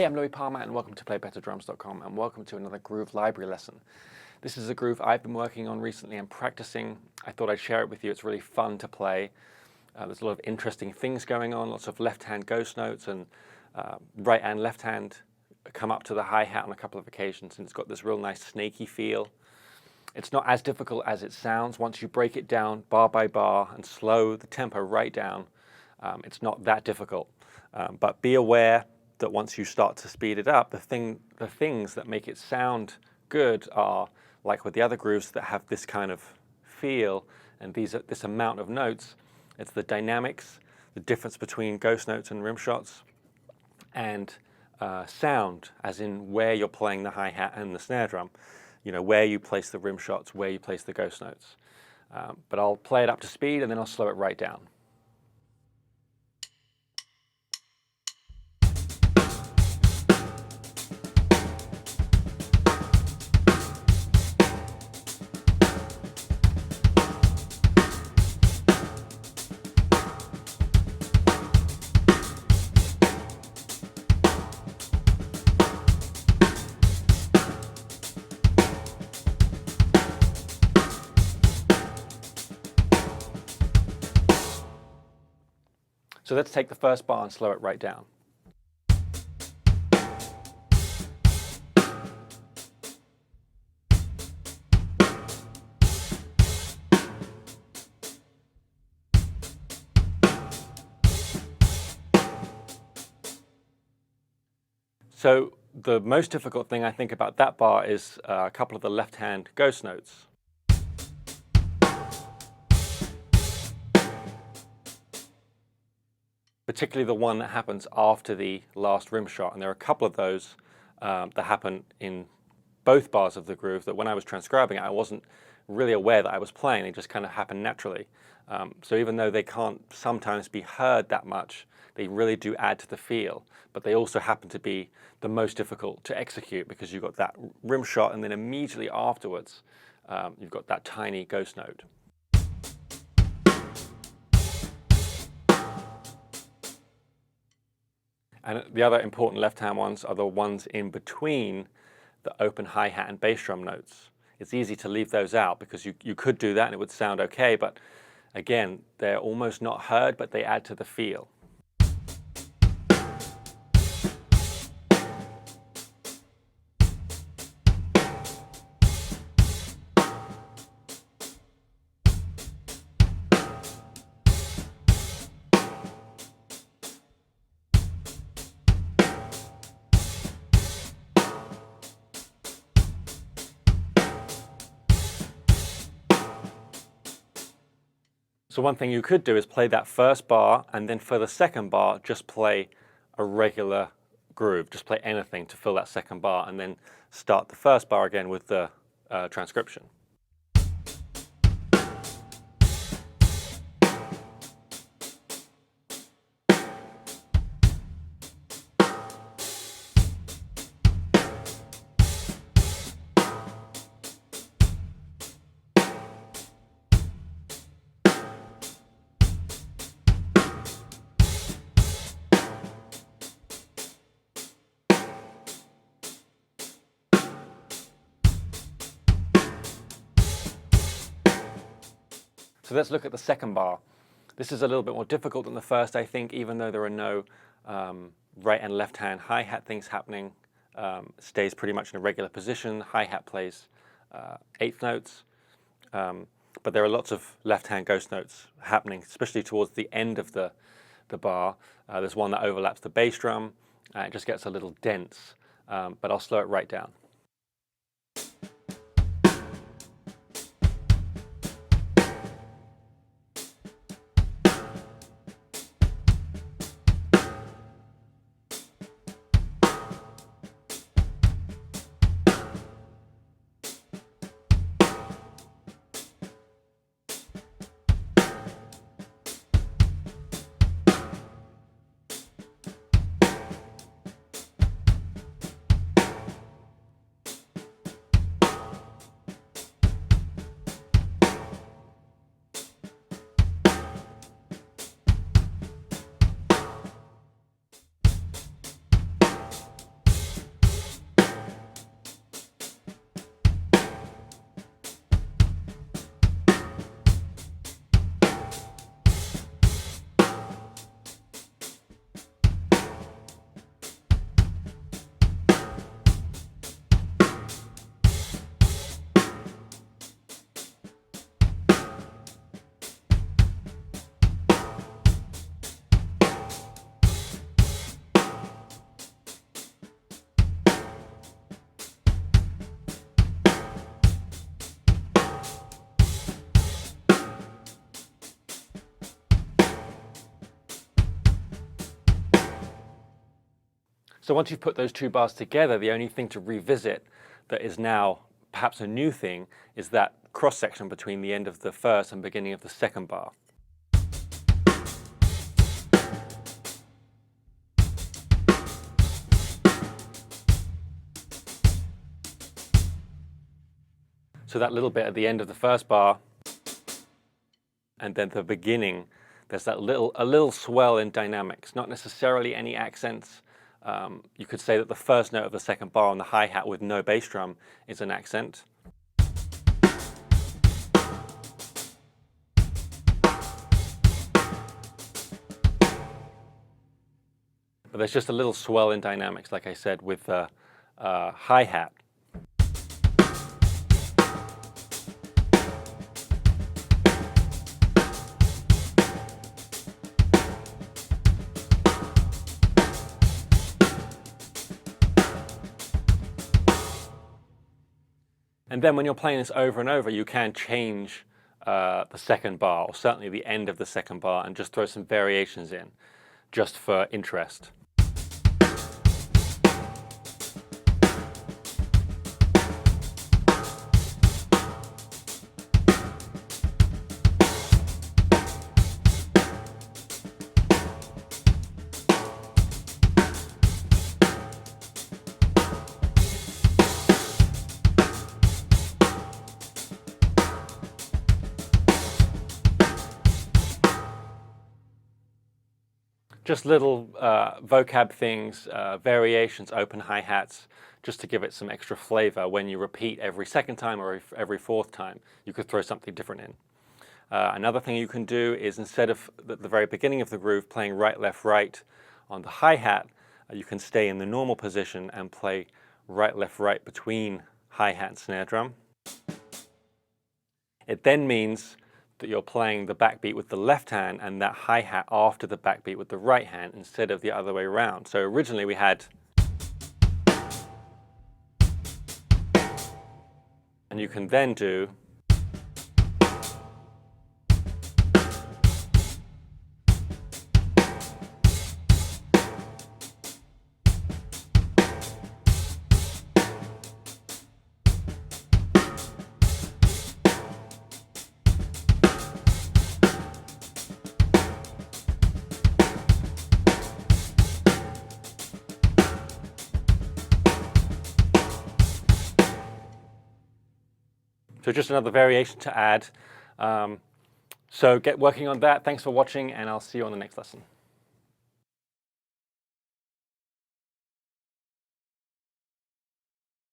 Hey, I'm Louie Palmer and welcome to PlayBetterDrums.com and welcome to another groove library lesson. This is a groove I've been working on recently and practicing. I thought I'd share it with you. It's really fun to play. There's a lot of interesting things going on, lots of left-hand ghost notes, and right and left hand come up to the hi-hat on a couple of occasions, and it's got this real nice snaky feel. It's not as difficult as it sounds. Once you break it down bar by bar and slow the tempo right down, it's not that difficult. But be aware that once you start to speed it up, the things that make it sound good are, like with the other grooves that have this kind of feel and this amount of notes, it's the dynamics, the difference between ghost notes and rim shots, and sound, as in where you're playing the hi-hat and the snare drum, you know, where you place the rim shots, where you place the ghost notes. But I'll play it up to speed and then I'll slow it right down. So let's take the first bar and slow it right down. So the most difficult thing I think about that bar is a couple of the left-hand ghost notes. Particularly the one that happens after the last rim shot. And there are a couple of those that happen in both bars of the groove that when I was transcribing it, I wasn't really aware that I was playing. They just kind of happen naturally. So even though they can't sometimes be heard that much, they really do add to the feel. But they also happen to be the most difficult to execute because you've got that rim shot and then immediately afterwards, you've got that tiny ghost note. And the other important left-hand ones are the ones in between the open hi-hat and bass drum notes. It's easy to leave those out because you could do that and it would sound okay, but again, they're almost not heard, but they add to the feel. So one thing you could do is play that first bar and then for the second bar, just play a regular groove. Just play anything to fill that second bar and then start the first bar again with the transcription. So let's look at the second bar. This is a little bit more difficult than the first, I think, even though there are no right and left hand hi-hat things happening. Stays pretty much in a regular position. Hi-hat plays eighth notes, but there are lots of left-hand ghost notes happening, especially towards the end of the bar. There's one that overlaps the bass drum. It just gets a little dense, but I'll slow it right down. So once you've put those two bars together, the only thing to revisit that is now perhaps a new thing is that cross-section between the end of the first and beginning of the second bar. So that little bit at the end of the first bar, and then the beginning, there's that a little swell in dynamics, not necessarily any accents. You could say that the first note of the second bar on the hi-hat with no bass drum is an accent. But there's just a little swell in dynamics, like I said, with the hi-hat. And then when you're playing this over and over, you can change the second bar, or certainly the end of the second bar, and just throw some variations in, just for interest. Just little vocab things, variations, open hi-hats, just to give it some extra flavor. When you repeat every second time or every fourth time, you could throw something different in. Another thing you can do is, instead of at the very beginning of the groove playing right, left, right on the hi-hat, you can stay in the normal position and play right, left, right between hi-hat and snare drum. It then means that you're playing the backbeat with the left hand and that hi-hat after the backbeat with the right hand instead of the other way around. So originally we had, and you can then do, so just another variation to add. So get working on that. Thanks for watching, and I'll see you on the next lesson.